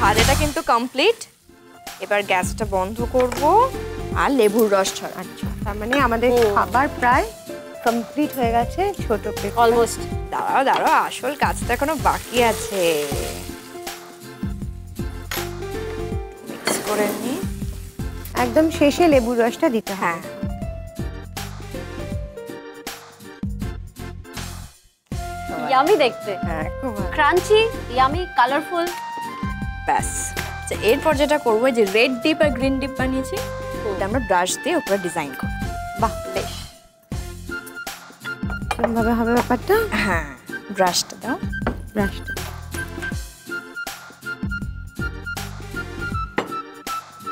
ভাজাটা কিন্তু কমপ্লিট। এবার গ্যাসটা বন্ধ করব আর লেবুর রস ছড়াচ্ছি। তার মানে আমাদের খাবার প্রায় কমপ্লিট হয়ে গেছে। ছোট প্লেট অলমোস্ট। দাঁড়াও দাঁড়াও, আসল কাজটা এখনো বাকি আছে। মিক্স করে নিই। একদম শেষে লেবুর রসটা দিতে হবে। হ্যাঁ, ইয়ামি দেখতে, হ্যাঁ খুব ভালো। Crunchy, yummy, colourful. ব্যাস। আচ্ছা, এরপর যেটা করবো, যে রেড ডিপ আর গ্রিন ডিপ বানিয়েছি, ওটা আমরা ব্রাশ দিয়ে উপরে ডিজাইন করব। বাহ, বেশ ভাবে হবে ব্যাপারটা। হ্যাঁ, ব্রাশটা দাও। ব্রাশটা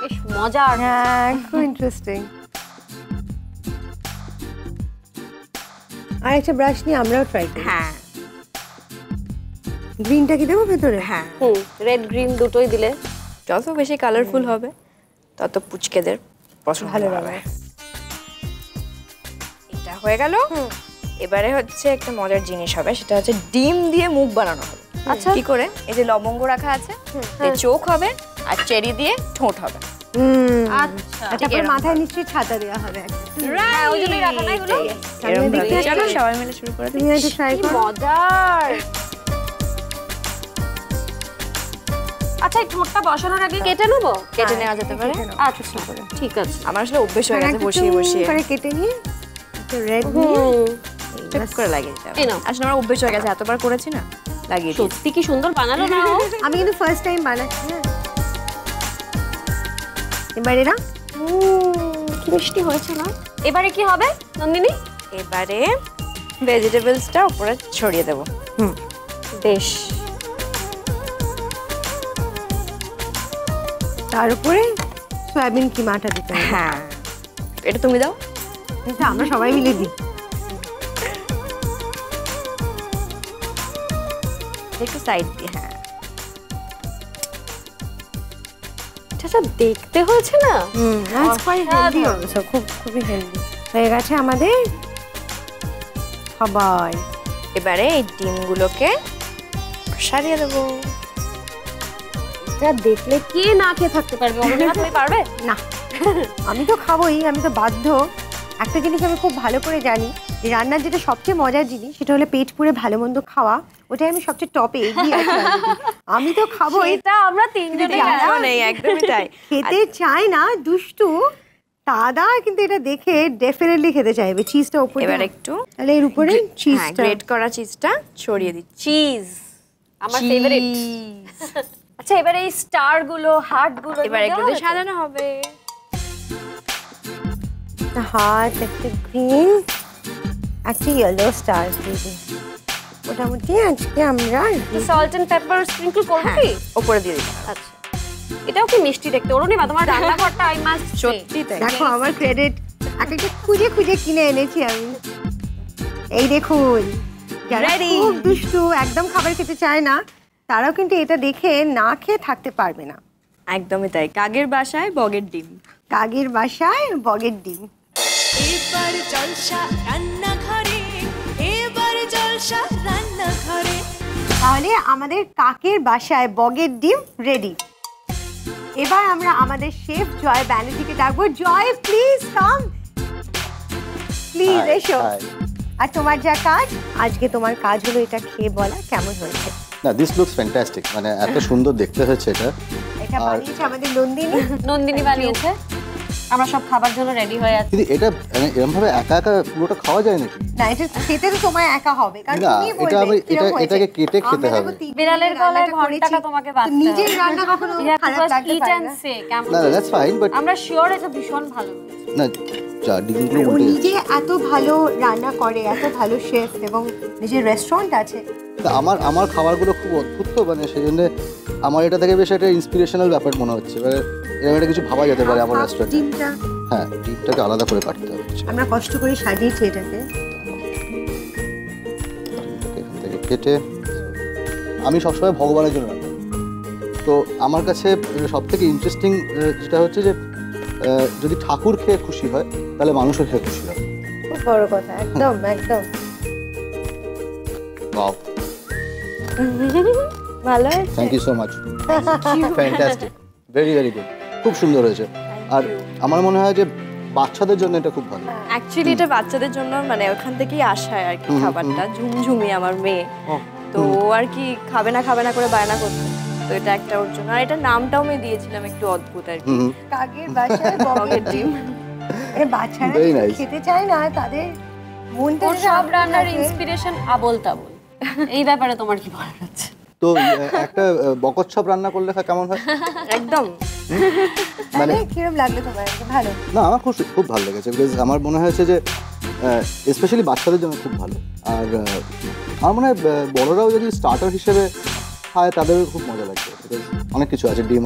বেশ মজার। হ্যাঁ, খুব ইন্টারেস্টিং। আর একটা ব্রাশ নিয়ে আমরাও ট্রাই করি। হ্যাঁ গ্রিনটা কি দেবো ভেতরে? হ্যাঁ, রেড গ্রিন দুটোই দিলে যত বেশি কালারফুল হবে তত পুচকেদের পছন্দ ভালো হবে। হবে। এটা হয়ে গেল। এবারে হচ্ছে একটা মজার জিনিস হবে, সেটা হচ্ছে ডিম দিয়ে মুখ বানানো হবে। আচ্ছা। কি করে? এই যে লবঙ্গ রাখা আছে, এই চোখ হবে, আর চেরি দিয়ে ঠোঁট হবে। আচ্ছা। আর তারপর মাথায় নিশ্চয়ই ছাতা দেওয়া হবে একটা। হ্যাঁ, ওই জন্যই রাখা না এগুলো। এরকম দেখতে ভাবে। চলো পাচ্ছি। সবাই মিলে শুরু করে দিই। তুমি একটু ট্রাই কি করো। মজার। আচ্ছা, এই ঠোঁটটা বসানোর আগে কেটে নেবো? কেটে নেওয়া যেতে পারে। আচ্ছা, ঠিক আছে। আমার আসলে অভ্যেস হয়ে গেছে বসিয়ে একটু বসিয়ে করে কেটে নিয়ে রেড নিয়ে টুক করে লাগিয়ে দিতে এই হবে। নাও। আসলে আমার অভ্যেস হয়ে গেছে, এতবার করেছি না, লাগিয়ে দিই। সত্যি কি সুন্দর বানালো না ও? আমি কিন্তু ফার্স্ট টাইম বানাচ্ছি। হ্যাঁ, এবার এরা কি মিষ্টি হয়েছে না? এবারে কি হবে নন্দিনী? এবারে ভেজিটেবলসটা উপরে ছড়িয়ে দেবো। বেশ। তার উপরে সয়াবিন কিমাটা দিতে হবে। হ্যাঁ, এটা তুমি দাও। এটা আমরা সবাই মিলে দিই। একটু সাইড দিয়ে। হ্যাঁ, এটা দেখতে হয়েছে না? That's quite healthy also, খুবই হেলদি হয়ে গেছে আমাদের খাবার। এবারে এই ডিমগুলোকে সারিয়ে দেবো। এটা দেখলে কে না খেয়ে থাকতে পারবে? অরুণিমা, তুমি পারবে? না, আমি তো খাবোই, আমি তো বাধ্য। একটা জিনিস আমি খুব ভালো করে জানি, যে রান্নার যেটা সবচেয়ে মজার জিনিস সেটা হলো পেট পুরে ভালো মন্দ খাওয়া। ওটাই আমি সবচেয়ে টপে এগিয়ে আছি already। আমি তো খাবোই। এটা আমরা তিনজনে জানো নেই, একদমই তাই। খেতে চায় না দুষ্টু, দাদা কিন্তু এটা দেখে ডেফিনেটলি খেতে চাইবে। চিজটা উপরে এবার দাও। একটু তাহলে এর উপরে চিজটা গ্রেট করা চিজটা ছড়িয়ে দিচ্ছি। চিজ আমার ফেভারিট। আচ্ছা, এবারে এই স্টার গুলো, হার্ট গুলো এবার একটু দিয়ে সাজানো হবে। হার্ট, একটা গ্রিন, একটা ইয়েলো স্টার দিয়ে দিই। মোটামুটি আজকে আমরা সল্ট এন্ড পেপার স্প্রিঙ্কল করব কি? উপরে দিয়ে দিতে হবে। আচ্ছা, এটাও কি মিষ্টি দেখতে? অরুণিমা, তোমার রান্নাঘরটা আই মাস্ট সত্যি তাই। দেখো আমার ক্রেডিট একটা খুঁজে খুঁজে কিনে এনেছি আমি। এই দেখুন, যারা Ready? খুব দুষ্টু একদম খাবার খেতে চায় না, তারাও কিন্তু এটা দেখে না খেয়ে থাকতে পারবে না। একদমই তাই। কাকের বাসায় বগের ডিম। কাকের বাসায় বগের ডিম। এবার জলসা রান্নাঘরে, এবার জলসা রান্নাঘরে। তাহলে আমাদের কাকের বাসায় বগের ডিম রেডি। এবার আমরা আমাদের শেফ জয় ব্যানার্জিকে ডাকবো। জয়, প্লিজ কাম, প্লিজ এসো। আর তোমার যা কাজ, আজকে তোমার কাজ হলো এটা খেয়ে বলা কেমন হয়েছে। না, দিস লুকস ফ্যান্টাস্টিক, মানে এত সুন্দর দেখতে হচ্ছে এটা। এটা বানিয়েছে আমাদের নন্দিনী। নন্দিনী বানিয়েছে। আমরা সব খাবার জন্য রেডি হয়ে আছি। কিন্তু এটা মানে এরকম ভাবে একা একা পুরোটা খাওয়া যায় নাকি? না, এটা খেতে তো তোমায় একা হবে, কারণ না, তুমি এটা বলবে আমি- কিরকম হয়েছে। এটাকে কেটে খেতে আমরা হবে। দেখো তিন বিড়ালের দিনের গলায় রান্নাটা ঘন্টাটা করেছি। তোমাকে তো বাঁধতে নিজের হবে। রান্না কখনো You have to খারাপ first লাগতে eat পারে and না। say কেমন না, দ্যাটস ফাইন, বাট আমরা শিওর এটা ভীষণ ভালো হয়েছে। না, যা ডিমগুলো ও উল্টে নিজে এত ভালো রান্না করে, এত ভালো শেফ, এবং নিজের রেস্টুরেন্ট আছে। তা আমার খাবারগুলো খুব অদ্ভুত, তো মানে সেই জন্য আমার এটা থেকে বেশ একটা ইন্সপিরেশনাল ব্যাপার মনে হচ্ছে। এবার এরকম একটা কিছু ভাবা যেতে পারে আমার রেস্টুরেন্টে। ডিমটা হ্যাঁ, ডিমটাকে আলাদা করে কাটতে হবে। আমরা কষ্ট করে সাজিয়েছি এটাকে। এখান থেকে কেটে আমি সবসময় ভগবানের জন্য রান্না করি। তো আমার কাছে সব থেকে ইন্টারেস্টিং যেটা হচ্ছে যে যদি ঠাকুর খেয়ে খুশি হয়, তাহলে মানুষও খেয়ে খুশি হয়। খুব বড় কথা, একদম একদম। বাহ, ভালো হয়েছে? Thank you so much, fantastic, very very good, খুব সুন্দর হয়েছে। আর আমার মনে হয় যে বাচ্চাদের জন্য এটা খুব ভালো। অ্যাকচুয়ালি এটা বাচ্চাদের জন্য মানে ওখান থেকেই আসায় আর কি খাবারটা। ঝুমঝুমি আমার মেয়ে, তো ও আর কি খাবে না করে বায়না করতো, তো এটা একটা ওর জন্য। আর এটা নামটাও আমি দিয়েছিলাম একটু অদ্ভুত আর কি, কাকের বাসায় বগের ডিম। মানে বাচ্চারা Very nice. খেতে চায় না, তাদের মনটা ওর সব রান্নার ইন্সপিরেশন আবল তাবল। এই ব্যাপারে তোমার কি বলার আছে? তো একটা বকচ্ছপ রান্না করলে কেমন হয়? একদম। মানে কিরকম লাগলো তোমার? ভালো না, আমার খুব ভালো লেগেছে, বিকজ আমার মনে হয়েছে যে স্পেশালি বাচ্চাদের জন্য খুব ভালো। আর আমার মনে হয় বড়রাও যদি স্টার্টার হিসেবে খায় তাদের খুব মজা লাগবে, বিকজ অনেক কিছু আছে, ডিম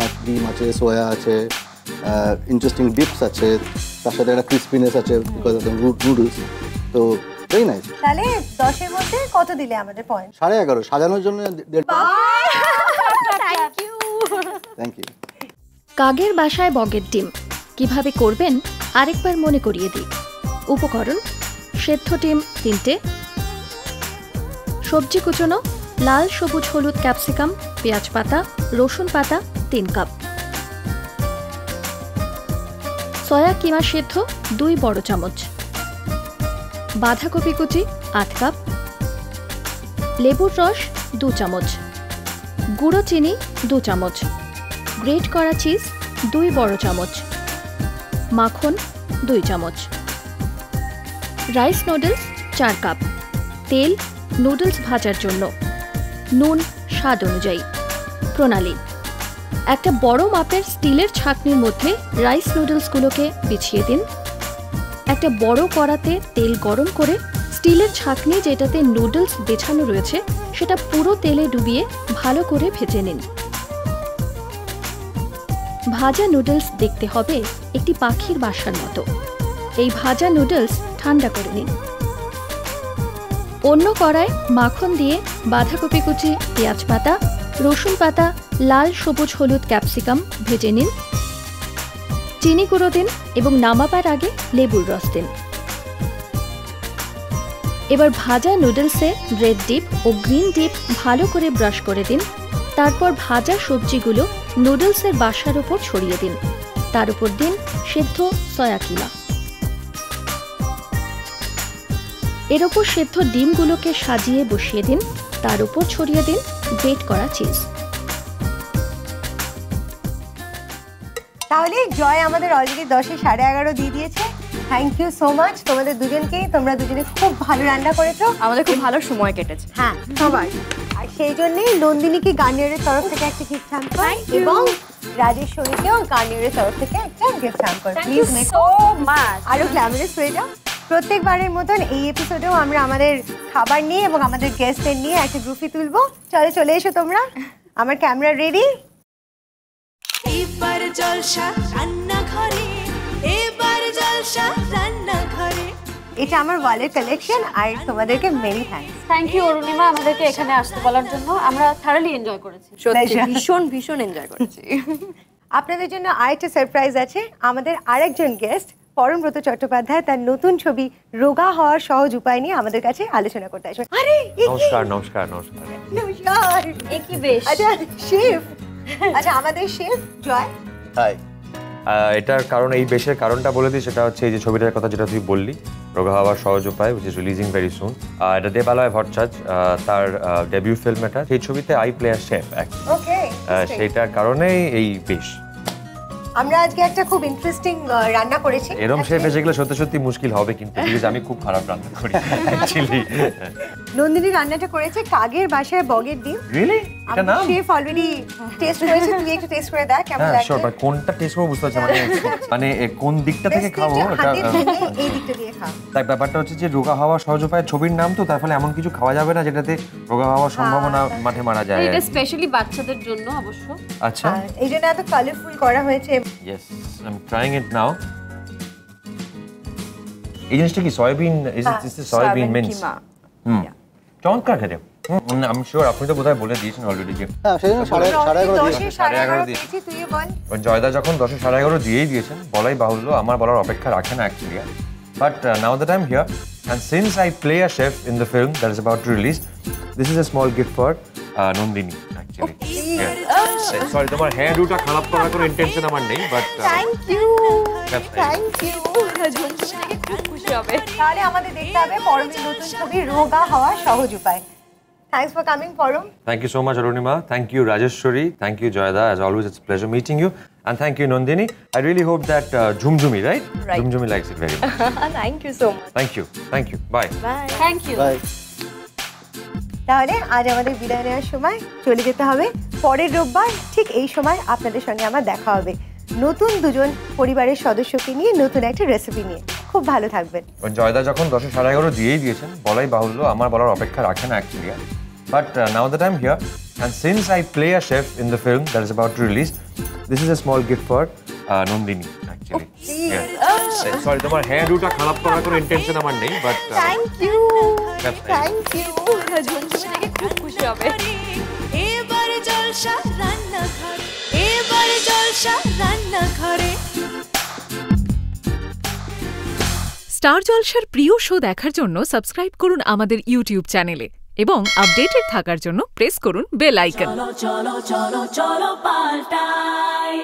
আছে, সোয়া আছে, ইন্টারেস্টিং ডিপস আছে, তার সাথে একটা ক্রিসপিনেস আছে বিকজ অফ দ্য নুডলস। তো ভেরি নাইস। তাহলে 10-এর মধ্যে কত দিলে আমাদের পয়েন্ট? 11.5 সাজানোর জন্য 1.5। Thank you. কাকের বাসায় বগের ডিম কিভাবে করবেন আরেকবার মনে করিয়ে দিই। উপকরণ: সেদ্ধ ডিম 3টে, সবজি কুচনো, লাল সবুজ হলুদ ক্যাপসিকাম, পেঁয়াজ পাতা, রসুন পাতা 3 কাপ, সয়া কিমা সেদ্ধ 2 বড় চামচ, বাঁধাকপি কুচি 8 কাপ, লেবুর রস 2 চামচ, গুঁড়ো চিনি 2 চামচ, গ্রেট করা চিজ 2 বড় চামচ, মাখন 2 চামচ, রাইস নুডলস 4 কাপ, তেল নুডলস ভাজার জন্য, নুন স্বাদ অনুযায়ী। প্রণালী: একটা বড় মাপের স্টিলের ছাঁকনির মধ্যে রাইস নুডলসগুলোকে বিছিয়ে দিন। একটা বড় কড়াতে তেল গরম করে স্টিলের ছাঁকনি যেটাতে নুডলস বেছানো রয়েছে সেটা পুরো তেলে ডুবিয়ে ভালো করে ভেজে নিন। ভাজা নুডলস দেখতে হবে একটি পাখির বাসার মতো। এই ভাজা নুডলস ঠান্ডা করে নিন। অন্য কড়ায় মাখন দিয়ে বাঁধাকপি কুচি, পেঁয়াজ পাতা, রসুন পাতা, লাল সবুজ হলুদ ক্যাপসিকাম ভেজে নিন। চিনি গুঁড়ো দিন এবং নামাবার আগে লেবুর রস দিন। এবার ভাজা নুডলসে রেড ডিপ ও গ্রিন ডিপ ভালো করে ব্রাশ করে দিন। তারপর ভাজা সবজিগুলো নুডলসের বাসার উপর ছড়িয়ে দিন। তার উপর দিন সেদ্ধ সয়া কিমা। এর উপর সেদ্ধ ডিমগুলোকে সাজিয়ে বসিয়ে দিন। তার উপর ছড়িয়ে দিন গ্রেট করা চিজ। তাহলে জয় আমাদের অলরেডি 10-এ 11.5 দিয়ে দিয়েছে। থ্যাংক ইউ সো মাচ তোমাদের দুজনকেই। তোমরা দুজনে খুব ভালো রান্না করেছো, আমাদের খুব ভালো সময় কেটেছে। হ্যাঁ সবাই। আর সেই জন্যই নন্দিনীকে গার্নিয়ারের তরফ থেকে একটা গিফট হ্যাম্পার এবং রাজেশ্বরীকেও গার্নিয়ারের তরফ থেকে একটা gift hamper. Please make so much. আরো গ্ল্যামারাস হয়ে যাও। প্রত্যেকবারের মতন এই এপিসোডেও আমরা আমাদের খাবার নিয়ে এবং আমাদের গেস্টদের নিয়ে একটা গ্রুপি তুলবো। চলে এসো তোমরা। আমার ক্যামেরা রেডি। এবার জলসা রান্নাঘরে, এবার জলসা রান্নাঘরে। এটা আমার ওয়ালের কালেকশন আর তোমাদেরকে many thanks. Thank you Arunima আমাদেরকে এখানে আসতে বলার জন্য। আমরা থারলি এনজয় করেছি। সত্যি Pleasure. ভীষণ এনজয় করেছি। আপনাদের জন্য আরেকটা সারপ্রাইজ আছে। আমাদের আরেকজন গেস্ট পরমব্রত চট্টোপাধ্যায় তার নতুন ছবি রোগা হওয়ার সহজ উপায় নিয়ে আমাদের কাছে আলোচনা করতে আসবে। আরে নমস্কার। নমস্কার। এ কি বেশ। আচ্ছা শেফ, আচ্ছা আমাদের শেফ জয়। হাই। এটার কারণ, এই বেশের কারণটা বলে দিই, সেটা হচ্ছে এই যে ছবিটার কথা যেটা তুই বললি, রোগা হওয়ার সহজ উপায়, which is releasing very soon. এটা দেবালয় ভট্টাচার্য তার ডেবিউ ফিল্ম এটা। সেই ছবিতে I play a chef actually. Okay, সেইটার কারণেই এই বেশ। আমরা আজকে একটা খুব ইন্টারেস্টিং রান্না করেছি। এরম শেফ এসে গেলে সত্যি মুশকিল হবে, কিন্তু বিকজ আমি খুব খারাপ রান্না করি অ্যাকচুয়ালি। নন্দিনী রান্নাটা করেছে কাকের বাসায় বগের ডিম। রিয়েলি? এটা নাম? শেফ অলরেডি টেস্ট করেছে, তুই একটু টেস্ট করে দেখ কেমন হ্যাঁ লাগে। শিওর, বাট কোনটা টেস্ট করবো বুঝতে পারছি মানে কোন দিকটা থেকে খাবো ওটা। হাতে ভেঙে এই দিকটা দিয়ে খা। তাই ব্যাপারটা হচ্ছে যে রোগা হওয়া সহজ উপায় ছবির নাম, তো তার ফলে এমন কিছু খাওয়া যাবে না যেটাতে রোগা হওয়ার সম্ভাবনা মাঠে মারা যায়। এটা স্পেশালি বাচ্চাদের জন্য অবশ্য। আচ্ছা, আর এই জন্য এত কালারফুল করা হয়েছে। ইয়েস, আই এম ট্রাইং ইট নাও। এই জিনিসটা কি soybean? Is it this soybean means? চমৎকার খেতে। আমি শিওর আপনি তো বোধহয় বলে দিয়েছেন অলরেডি যে হ্যাঁ, সেই জন্য 11.5 দিয়ে 10-এ 11.5 দিয়েছি। দিয়েছি, তুই বল। জয়দা যখন 10-এ 11.5 দিয়েই দিয়েছেন, বলাই বাহুল্য, আমার বলার অপেক্ষা রাখে না actually. But now that I am here and since I play a chef in the film that is about to release, this is a small gift for Nandini actually. Actually sorry তোমার hair ডুটা খারাপ করার কোনো intention আমার নেই but thank you thank you Jhumjhumi খুব খুশি হবে। তাহলে আমাদের দেখতে হবে পরমের নতুন ছবি রোগা হওয়ার সহজ উপায়। থ্যাঙ্কস ফর কামিং পরম। Thank you so much, Arunima. Thank you, Rajeshwari. Thank you, Joyda. As always, it's a pleasure meeting you. And thank you, Nandini. I really hope that Jhumjhumi, right? Right. Jhumjhumi likes it very much. Thank you so much. Thank you. Thank you. Bye. Bye. Thank you. Bye. তাহলে আজ আমাদের বিদায় নেওয়ার সময় চলে যেতে হবে। পরের রোববার ঠিক এই সময় আপনাদের সঙ্গে আমার দেখা হবে নতুন দুজন পরিবারের সদস্যকে নিয়ে নতুন একটা রেসিপি নিয়ে। খুব ভালো থাকবেন। জয়দা যখন 10:11 দিয়েই দিয়েছেন বলাই বাহুল্য আমার বলার অপেক্ষা রাখে না actually but now that I am here and since I play a chef in the film that is about to release this is a small gift for Nandini actually sorry তোমার হেয়ার ডুটা খারাপ করার কোনো ইন্টেনশন আমার নেই but thank you thank you Jhumjhumi খুব খুশি হবে। এবার জলসা রান্নাঘরে, এবার জলসা রান্নাঘরে। স্টার জলসার প্রিয় শো দেখার জন্য সাবস্ক্রাইব করুন আমাদের ইউটিউব চ্যানেলে এবং আপডেটেড থাকার জন্য প্রেস করুন বেল আইকন। চলো চলো চলো চলো পাল্টাই।